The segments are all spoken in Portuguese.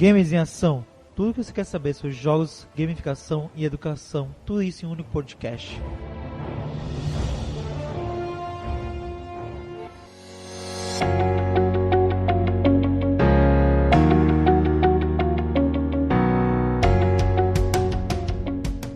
Games em Ação. Tudo que você quer saber sobre jogos, gamificação e educação. Tudo isso em um único podcast.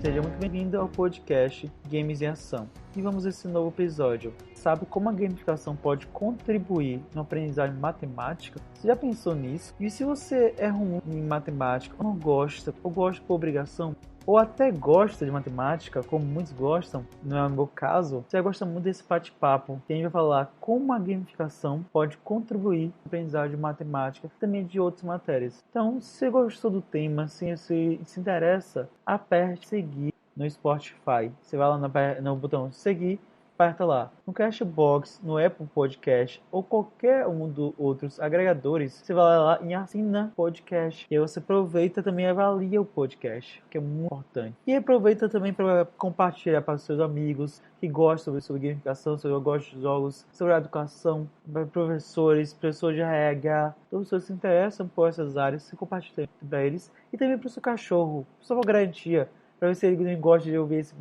Seja muito bem-vindo ao podcast Games em Ação. E vamos a esse novo episódio. Sabe como a gamificação pode contribuir na aprendizagem matemática? Você já pensou nisso? E se você é ruim em matemática, ou não gosta, ou gosta por obrigação, ou até gosta de matemática, como muitos gostam, não é o meu caso, você gosta muito desse bate-papo, que a gente vai falar como a gamificação pode contribuir na aprendizagem de matemática e também de outras matérias. Então, se você gostou do tema, se se interessa, aperte seguir no Spotify. Você vai lá no botão seguir, aperta lá. No Castbox, no Apple Podcast ou qualquer um dos outros agregadores, você vai lá e assina podcast. E aí você aproveita também e avalia o podcast, que é muito importante. E aproveita também para compartilhar para os seus amigos que gostam sobre gamificação, sobre gostam de jogos, sobre a educação, para professores de RH, todos as pessoas que se interessam por essas áreas, você compartilha para eles. E também para o seu cachorro, só por garantia, para ver se ele não gosta de ouvir essa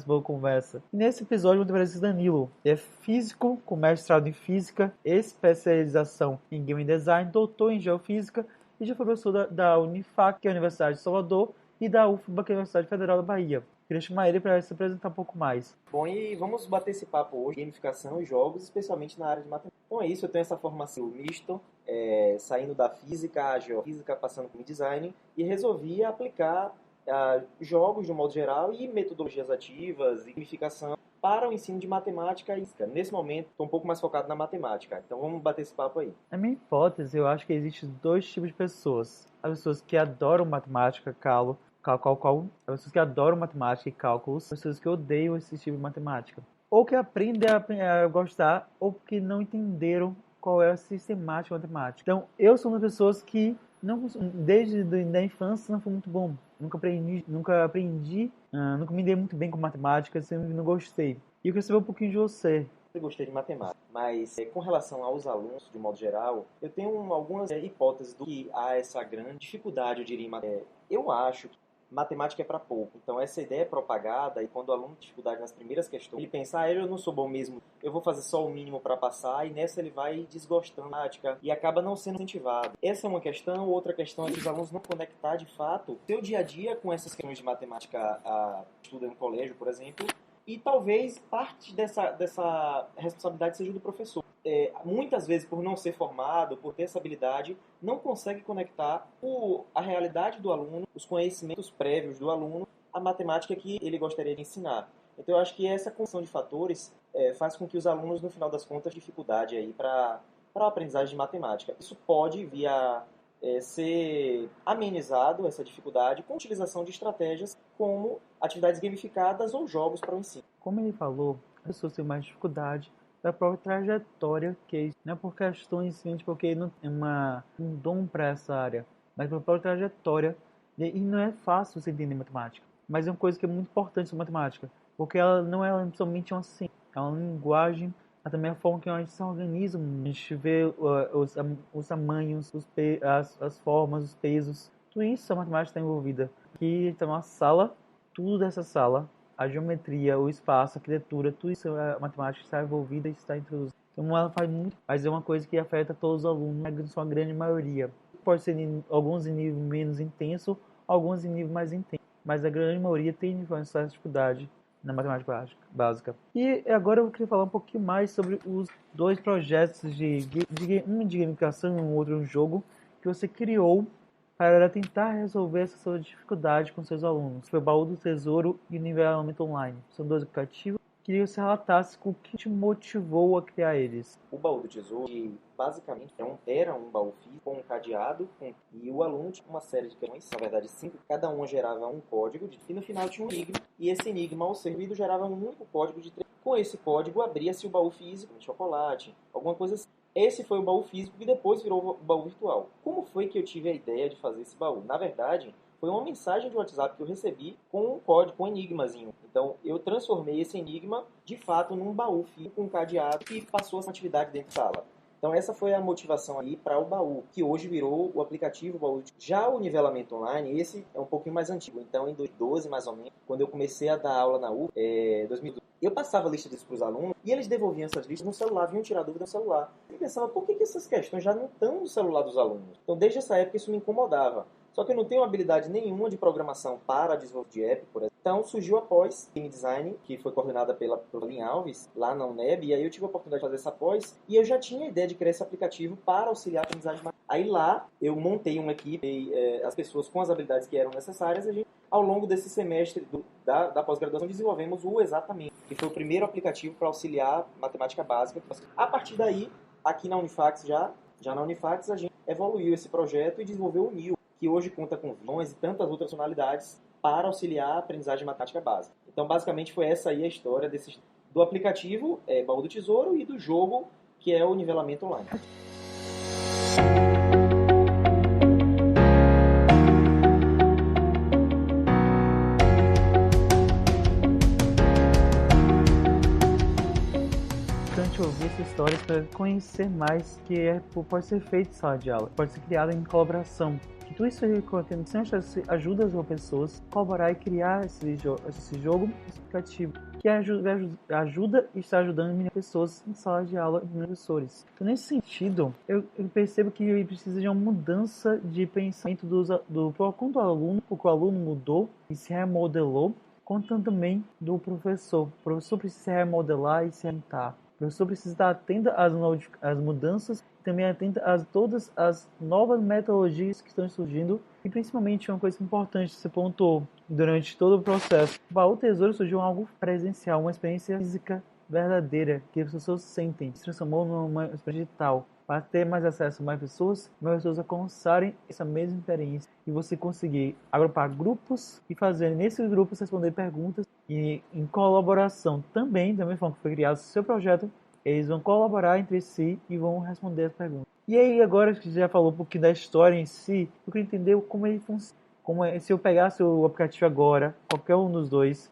boa conversa. E nesse episódio eu vou trazer Danilo. Ele é físico, com mestrado em física, especialização em game design, doutor em geofísica e já foi professor da Unifac, que é a Universidade de Salvador, e da UFBA, que é a Universidade Federal da Bahia. Queria chamar ele para se apresentar um pouco mais. Bom, e vamos bater esse papo hoje, gamificação e jogos, especialmente na área de matemática. Então é isso, eu tenho essa formação misto, saindo da física, a geofísica, passando por design, e resolvi aplicar jogos de um modo geral e metodologias ativas e gamificação para o ensino de matemática e física. Nesse momento, estou um pouco mais focado na matemática. Então vamos bater esse papo aí. Na minha hipótese, eu acho que existem dois tipos de pessoas. As pessoas que adoram matemática, as pessoas que adoram matemática e cálculos, as pessoas que odeiam esse tipo de matemática. Ou que aprendem a gostar, ou que não entenderam qual é a sistemática matemática. Então, eu sou uma das pessoas que desde a infância não foi muito bom. Nunca me dei muito bem com matemática, sempre não gostei. E eu queria saber um pouquinho de você. Eu gostei de matemática, mas com relação aos alunos, de modo geral, eu tenho algumas hipóteses do que há essa grande dificuldade, eu diria, em matemática. Eu acho que matemática é para pouco. Então essa ideia é propagada e quando o aluno tem dificuldade nas primeiras questões, ele pensa, eu não sou bom mesmo, eu vou fazer só o mínimo para passar, e nessa ele vai desgostando da matemática e acaba não sendo incentivado. Essa é uma questão. Outra questão é que os alunos não conectar de fato seu dia a dia com essas questões de matemática estuda no colégio, por exemplo, e talvez parte dessa responsabilidade seja do professor. Muitas vezes, por não ser formado, por ter essa habilidade, não consegue conectar a realidade do aluno, os conhecimentos prévios do aluno, à matemática que ele gostaria de ensinar. Então, eu acho que essa conjunção de fatores faz com que os alunos, no final das contas, tenham dificuldade aí para a aprendizagem de matemática. Isso pode vir a ser amenizado, essa dificuldade, com a utilização de estratégias como atividades gamificadas ou jogos para o ensino. Como ele falou, as pessoas têm mais dificuldade da própria trajetória, que não é por questões simplesmente porque não tem um dom para essa área, mas pela própria trajetória. E não é fácil você entender matemática, mas é uma coisa que é muito importante sobre matemática, porque ela não é somente uma ciência, é uma linguagem, mas também a forma que a gente se organiza, a gente vê os tamanhos, as formas, os pesos, tudo isso a matemática está envolvida. Aqui está uma sala, tudo dessa sala, a geometria, o espaço, a arquitetura, tudo isso a matemática está envolvida e está introduzida. Então ela faz muito, mas é uma coisa que afeta todos os alunos, são a grande maioria. Pode ser alguns em nível menos intenso, alguns em nível mais intenso, mas a grande maioria tem essa dificuldade na matemática básica. E agora eu queria falar um pouquinho mais sobre os dois projetos um de gamificação e um outro um jogo que você criou para tentar resolver essa sua dificuldade com seus alunos. Foi o Baú do Tesouro e o Nivelamento Online. São dois aplicativos. Queria que você relatasse o que te motivou a criar eles. O Baú do Tesouro, que basicamente era um baú físico com um cadeado, e o aluno tinha uma série de questões, na verdade 5, cada uma gerava um código, e no final tinha um enigma, e esse enigma, ao servido, gerava um único código de 3. Com esse código, abria-se o baú físico, de chocolate, alguma coisa assim. Esse foi o baú físico e depois virou o baú virtual. Como foi que eu tive a ideia de fazer esse baú? Na verdade, foi uma mensagem de WhatsApp que eu recebi com um código, com um enigmazinho. Então, eu transformei esse enigma, de fato, num baú físico com um cadeado que passou essa atividade dentro da sala. Então essa foi a motivação aí para o baú, que hoje virou o aplicativo Baú. Já o nivelamento online, esse é um pouquinho mais antigo. Então em 2012 mais ou menos, quando eu comecei a dar aula na UF, 2012, eu passava a lista disso para os alunos e eles devolviam essas listas no celular, vinham tirar dúvida no celular. Eu pensava, por que essas questões já não estão no celular dos alunos? Então desde essa época isso me incomodava. Só que eu não tenho habilidade nenhuma de programação para desenvolvimento de app, por exemplo. Então surgiu a pós Game Design, que foi coordenada pela Lin Alves, lá na UNEB, e aí eu tive a oportunidade de fazer essa pós, e eu já tinha a ideia de criar esse aplicativo para auxiliar a aprendizagem. Aí lá eu montei uma equipe, as pessoas com as habilidades que eram necessárias, a gente, ao longo desse semestre da pós-graduação, desenvolvemos o Exatamente, que foi o primeiro aplicativo para auxiliar matemática básica. A partir daí, aqui na Unifax, já na Unifax, a gente evoluiu esse projeto e desenvolveu o NIL, que hoje conta com vilões e tantas outras funcionalidades para auxiliar a aprendizagem matemática básica. Então, basicamente, foi essa aí a história do aplicativo Baú do Tesouro e do jogo, que é o nivelamento online. Ouvir essa história para conhecer mais que pode ser feito em sala de aula, pode ser criado em colaboração. Que tudo isso ajuda as pessoas a colaborar e criar esse jogo explicativo que ajuda e está ajudando pessoas em sala de aula e professores. Então, nesse sentido, eu percebo que precisa de uma mudança de pensamento quanto ao aluno, porque o aluno mudou e se remodelou, quanto também do professor. O professor precisa se remodelar e se reinventar. O professor precisa estar atento às mudanças e também atento a todas as novas metodologias que estão surgindo. E principalmente uma coisa importante que você pontuou durante todo o processo. O Baú Tesouro surgiu algo presencial, uma experiência física verdadeira que as pessoas sentem. Se transformou numa experiência digital. Para ter mais acesso a mais pessoas alcançarem essa mesma experiência e você conseguir agrupar grupos e fazer nesses grupos responder perguntas e em colaboração também, da mesma forma que foi criado o seu projeto, eles vão colaborar entre si e vão responder as perguntas. E aí agora que você já falou um pouquinho da história em si, eu queria entender como ele funciona. Se eu pegasse o aplicativo agora, qualquer um dos dois,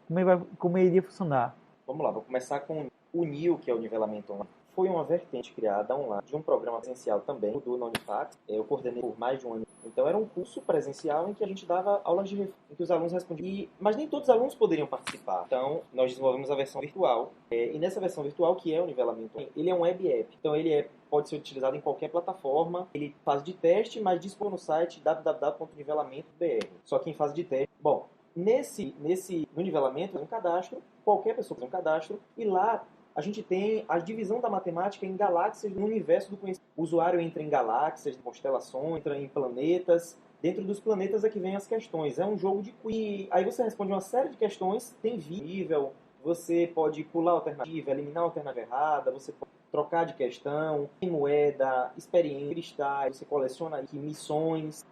como ele iria funcionar? Vamos lá, vou começar com o NIL, que é o nivelamento online. Foi uma vertente criada online de um programa presencial também, do Unifax. Eu coordenei por mais de um ano. Então era um curso presencial em que a gente dava aulas em que os alunos respondiam. Mas nem todos os alunos poderiam participar. Então nós desenvolvemos a versão virtual. E nessa versão virtual, que é o nivelamento, ele é um web app. Então ele pode ser utilizado em qualquer plataforma. Ele faz de teste, mas dispõe no site www.nivelamento.br. Só que em fase de teste. Bom, no nivelamento, um cadastro, qualquer pessoa faz um cadastro, e lá a gente tem a divisão da matemática em galáxias no universo do conhecimento. O usuário entra em galáxias, constelações, entra em planetas. Dentro dos planetas é que vem as questões. É um jogo de quiz. Aí você responde uma série de questões, tem nível, você pode pular a alternativa, eliminar a alternativa errada, você pode trocar de questão, tem moeda, experiência, cristais, você coleciona aqui missões,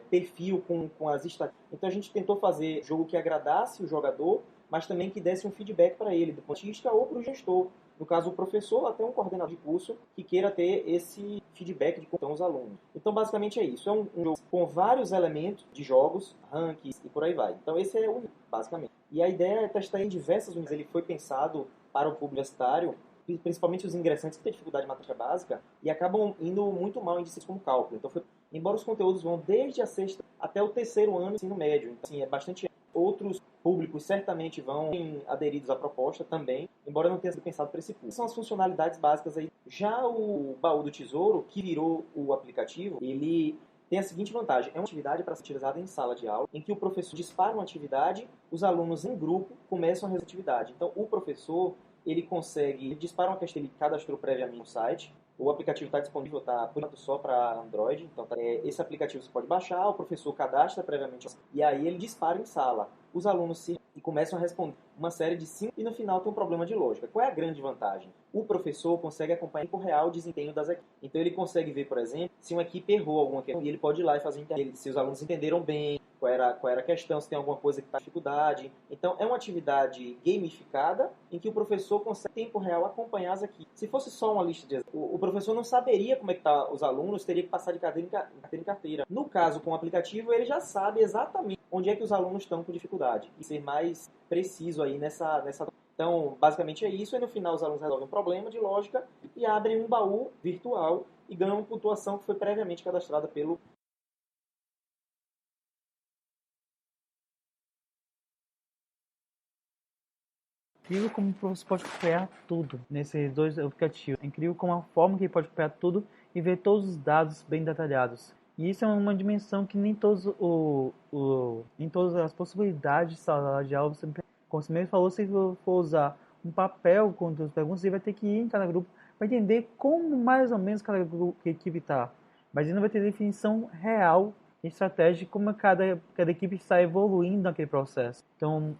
perfil com as estatísticas. Então a gente tentou fazer jogo que agradasse o jogador, mas também que desse um feedback para ele, do ponto de vista ou para o gestor. No caso, o professor, até um coordenador de curso, que queira ter esse feedback de como estão os alunos. Então, basicamente é isso. É um jogo com vários elementos de jogos, rankings e por aí vai. Então, esse é o basicamente. E a ideia é testar em diversas unidades. Ele foi pensado para o público universitário, principalmente os ingressantes que têm dificuldade de matemática básica e acabam indo muito mal em disciplinas como cálculo. Então, embora os conteúdos vão desde a sexta até o terceiro ano do ensino médio. Então, assim, é bastante. Outros públicos certamente vão aderidos à proposta também, embora não tenha sido pensado para esse público. São as funcionalidades básicas aí. Já o Baú do Tesouro, que virou o aplicativo, ele tem a seguinte vantagem. É uma atividade para ser utilizada em sala de aula, em que o professor dispara uma atividade, os alunos em grupo começam a resolver a atividade. Então, o professor, ele dispara uma questão que ele cadastrou previamente no site. O aplicativo está disponível, está por enquanto só para Android. Então, esse aplicativo você pode baixar, o professor cadastra previamente e aí ele dispara em sala. Os alunos começam a responder uma série de 5 e no final tem um problema de lógica. Qual é a grande vantagem? O professor consegue acompanhar em tempo real o desempenho das equipes. Então ele consegue ver, por exemplo, se uma equipe errou alguma questão e ele pode ir lá e fazer se os alunos entenderam bem, qual era a questão, se tem alguma coisa que está em dificuldade. Então é uma atividade gamificada em que o professor consegue em tempo real acompanhar as equipes. Se fosse só uma lista de exames, o professor não saberia como é que estão os alunos, teria que passar de carteira em carteira. No caso, com o aplicativo, ele já sabe exatamente onde é que os alunos estão com dificuldade e ser mais preciso aí nessa. Então, basicamente é isso. E no final, os alunos resolvem um problema de lógica e abrem um baú virtual e ganham uma pontuação que foi previamente cadastrada pelo... Incrível como você pode acompanhar tudo nesses dois aplicativos. É incrível como a forma que ele pode acompanhar tudo e ver todos os dados bem detalhados. E isso é uma dimensão que nem em todas as possibilidades de sala de aula, como você mesmo falou, se for usar um papel com as perguntas, você vai ter que ir em cada grupo para entender como mais ou menos cada equipe está. Mas ele não vai ter definição real estratégia de como cada equipe está evoluindo naquele processo. Então,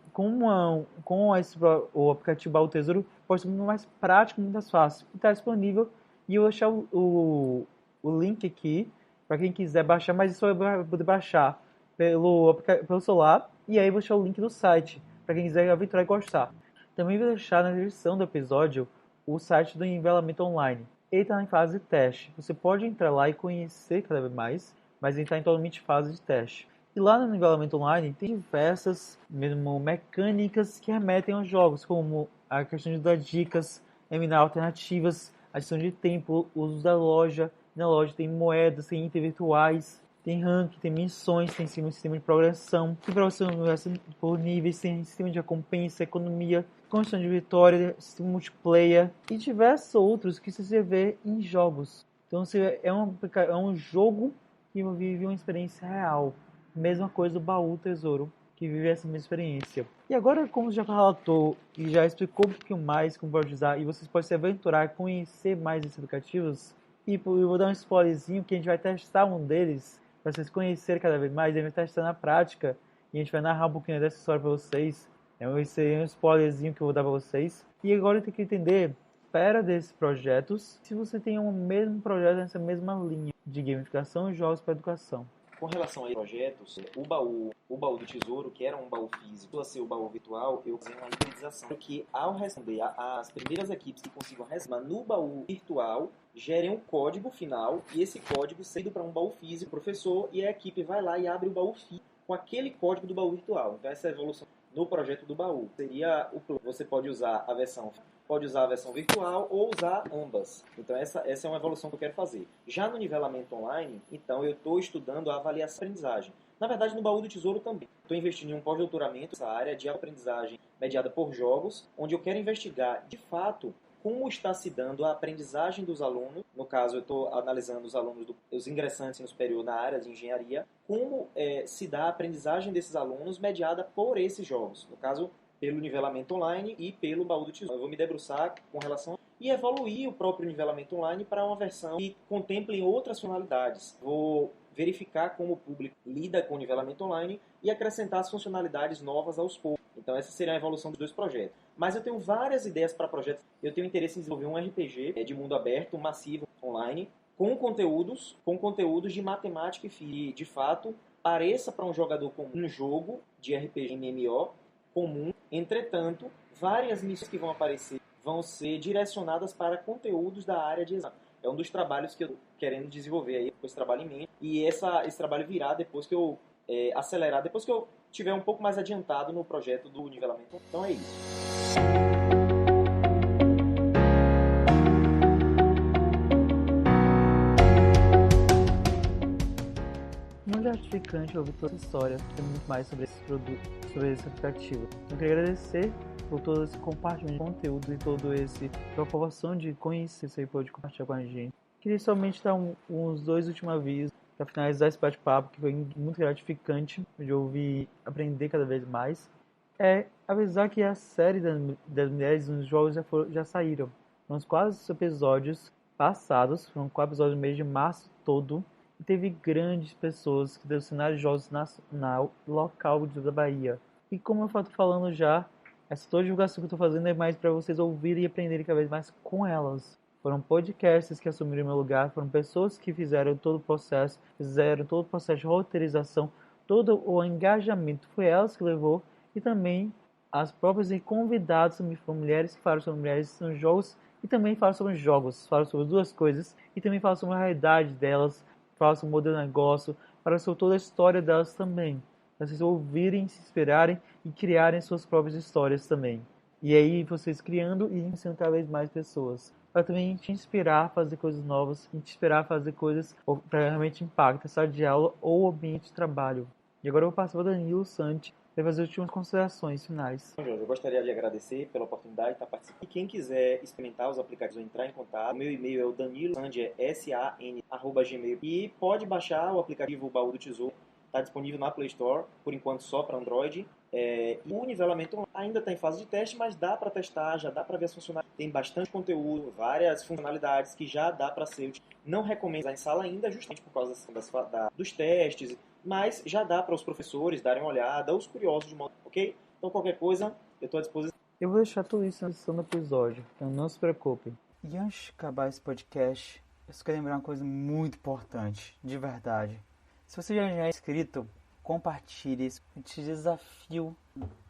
o aplicativo Baú Tesouro pode ser muito mais prático, muito mais fácil. E está disponível. E eu vou deixar o link aqui para quem quiser baixar, mas isso vai poder baixar pelo celular. E aí eu vou deixar o link do site para quem quiser aventurar e gostar. Também vou deixar na descrição do episódio o site do Nivelamento Online. Ele está em fase de teste. Você pode entrar lá e conhecer cada vez mais, mas ele está em totalmente fase de teste. E lá no Nivelamento Online tem diversas mesmo mecânicas que remetem aos jogos, como a questão de dar dicas, eliminar alternativas, adição de tempo, uso da loja. Na loja tem moedas, tem itens virtuais, tem ranking, tem missões, tem sistema de progressão, tem progressão por níveis, tem sistema de recompensa, economia, construção de vitória, sistema multiplayer e diversos outros que você vê em jogos. Então é um jogo que vive uma experiência real. Mesma coisa do Baú Tesouro, que vive essa mesma experiência. E agora, como já relatou e já explicou um pouquinho mais como pode usar, e vocês podem se aventurar, conhecer mais esses aplicativos, e eu vou dar um spoilerzinho que a gente vai testar um deles, para vocês conhecerem cada vez mais, a gente vai testar na prática, e a gente vai narrar um pouquinho dessa história para vocês. Esse é um spoilerzinho que eu vou dar para vocês. E agora eu tenho que entender, espera desses projetos, se você tem um mesmo projeto nessa mesma linha de gamificação e jogos para educação. Com relação a projetos, o baú do tesouro, que era um baú físico, a ser o baú virtual, eu fiz uma hibridização. Que ao responder as primeiras equipes que consigam responder no baú virtual, gerem um código final, e esse código sendo para um baú físico, o professor e a equipe vai lá e abre o baú físico com aquele código do baú virtual. Então essa é a evolução no projeto do baú. Você pode usar a versão virtual ou usar ambas. Então essa é uma evolução que eu quero fazer. Já no nivelamento online, então eu estou estudando a avaliação de aprendizagem. Na verdade, no baú do tesouro também. Estou investindo em um pós-doutoramento nessa área de aprendizagem mediada por jogos, onde eu quero investigar, de fato, como está se dando a aprendizagem dos alunos. No caso, eu estou analisando os ingressantes no superior na área de engenharia, como se dá a aprendizagem desses alunos mediada por esses jogos. No caso, pelo nivelamento online e pelo baú do tesouro. Eu vou me debruçar com relação e evoluir o próprio nivelamento online para uma versão que contemple outras funcionalidades. Vou verificar como o público lida com o nivelamento online e acrescentar as funcionalidades novas aos poucos. Então essa seria a evolução dos dois projetos. Mas eu tenho várias ideias para projetos. Eu tenho interesse em desenvolver um RPG de mundo aberto, massivo, online, com conteúdos de matemática e de fato pareça para um jogador comum um jogo de RPG MMO comum. Entretanto, várias missões que vão aparecer vão ser direcionadas para conteúdos da área de exato. É um dos trabalhos que eu estou querendo desenvolver aí, com esse trabalho em mente. E esse trabalho virá depois que eu acelerar, depois que eu tiver um pouco mais adiantado no projeto do nivelamento. Então é isso. Muito gratificante ouvir toda essa história e muito mais sobre esse produto, sobre esse aplicativo. Eu queria agradecer por todo esse compartilhamento de conteúdo e todo esse preocupação de conhecer isso aí, pode compartilhar com a gente. Queria somente dar uns dois últimos avisos para finalizar esse bate-papo, que foi muito gratificante de ouvir, aprender cada vez mais. Avisar que a série das mulheres nos jogos já saíram. Uns 4 episódios passados, foram 4 episódios no mês de março todo. E teve grandes pessoas que deram cenário de jogos nacional local da Bahia. E como eu estou falando já, essa toda divulgação que eu estou fazendo é mais para vocês ouvirem e aprenderem cada vez mais com elas. Foram podcasts que assumiram meu lugar, foram pessoas que fizeram todo o processo de roteirização, todo o engajamento. Foi elas que levou, e também as próprias convidadas também foram mulheres que falam sobre mulheres nos jogos e também falam sobre jogos, falam sobre duas coisas e também falam sobre a realidade delas, falam sobre o modelo de negócio, falam sobre toda a história delas também. Para vocês ouvirem, se inspirarem e criarem suas próprias histórias também. E aí vocês criando e ensinando cada vez mais pessoas. para também te inspirar a fazer coisas novas e te inspirar a fazer coisas que realmente impactam a sala de aula ou o ambiente de trabalho. E agora eu vou passar para o Danilo Santi para fazer as últimas considerações finais. Bom, Jorge, eu gostaria de agradecer pela oportunidade de estar participando. E quem quiser experimentar os aplicativos ou entrar em contato, o meu e-mail é o danilosandi@gmail. E pode baixar o aplicativo Baú do Tesouro. Está disponível na Play Store, por enquanto só para Android. E o nivelamento ainda está em fase de teste, mas dá para testar, já dá para ver as funcionalidades. Tem bastante conteúdo, várias funcionalidades que já dá para ser útil. Não recomendo usar em sala ainda, justamente por causa dos testes, mas já dá para os professores darem uma olhada, os curiosos de modo, ok? Então qualquer coisa, eu estou à disposição. Eu vou deixar tudo isso na descrição do episódio, então não se preocupem. E antes de acabar esse podcast, eu só quero lembrar uma coisa muito importante, de verdade. Se você já é inscrito, compartilhe isso. Eu te desafio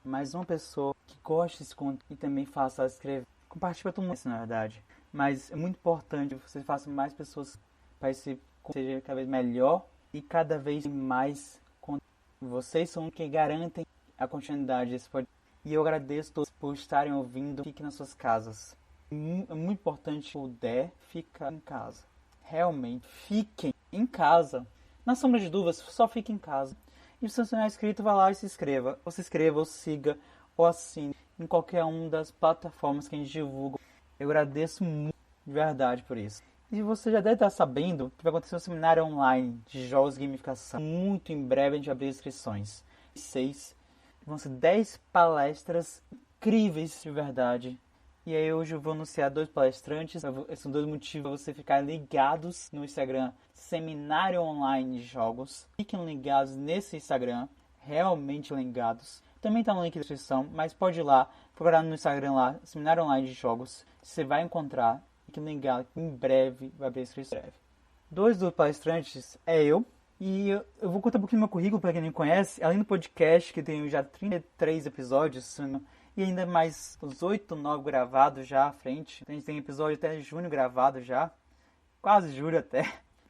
mais uma pessoa que goste desse conteúdo e também faça ela escrever. Compartilhe para todo mundo, na verdade. Mas é muito importante que você faça mais pessoas para esse conteúdo seja cada vez melhor e cada vez mais conteúdo. Vocês são quem garantem a continuidade desse podcast. E eu agradeço a todos por estarem ouvindo. Fiquem nas suas casas. É muito importante que puder ficar em casa. Realmente, fiquem em casa. Na sombra de dúvidas, só fique em casa. E se você não é inscrito, vá lá e se inscreva. Ou se inscreva, ou siga, ou assine em qualquer uma das plataformas que a gente divulga. Eu agradeço muito, de verdade, por isso. E você já deve estar sabendo que vai acontecer um seminário online de jogos de gamificação. Muito em breve a gente vai abrir inscrições. 6. Vão ser 10 palestras incríveis, de verdade. E aí hoje eu vou anunciar 2 palestrantes. Esses são 2 motivos para você ficar ligados no Instagram Seminário Online de Jogos. Fiquem ligados nesse Instagram, realmente ligados. Também está no link da descrição, mas pode ir lá, procurar no Instagram lá, Seminário Online de Jogos. Você vai encontrar. Fiquem ligados, em breve vai abrir inscrição. 2 dos palestrantes é eu. E eu vou contar um pouquinho do meu currículo para quem não conhece. Além do podcast, que tem já 33 episódios, e ainda mais uns 8, 9 gravados já à frente. A gente tem episódio até junho gravado já. Quase julho até.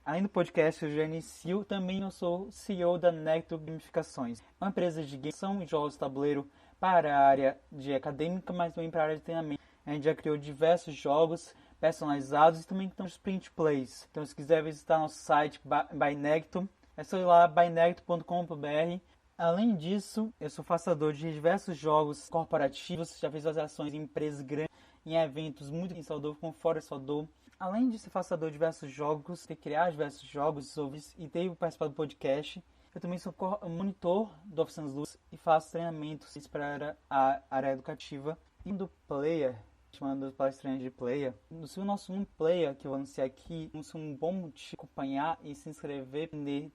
Além do podcast, eu já inicio. Também eu sou CEO da Necto Gamificações. É uma empresa de gamificação e jogos de tabuleiro para a área de acadêmica, mas também para a área de treinamento. A gente já criou diversos jogos personalizados e também estamos print plays. Então se quiser visitar nosso site by Necto, é só ir lá bynecto.com.br. Além disso, eu sou façador de diversos jogos corporativos, já fiz ações em empresas grandes, em eventos muito em Salvador, como fora de Salvador. Além de ser façador de diversos jogos, ter criado diversos jogos e ter participado do podcast, eu também sou monitor do Oficinas Luz e faço treinamentos para a área educativa. E do player, chamando os palestrantes de player, no nosso player que eu vou anunciar aqui, um bom motivo de acompanhar e se inscrever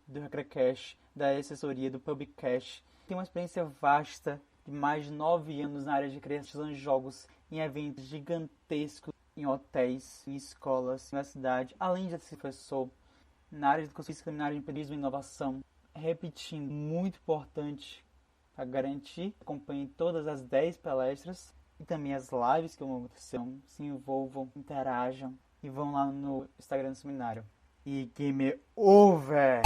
do RecreCast, da assessoria do Publicast. Tem uma experiência vasta de mais de 9 anos na área de criação de jogos em eventos gigantescos, em hotéis, em escolas, em universidade, além de ser professor na área de educação física, na área de empreendedorismo e inovação. Repetindo, muito importante para garantir que acompanhem todas as 10 palestras e também as lives que vão acontecer. Se envolvam, interajam e vão lá no Instagram do seminário. E game over!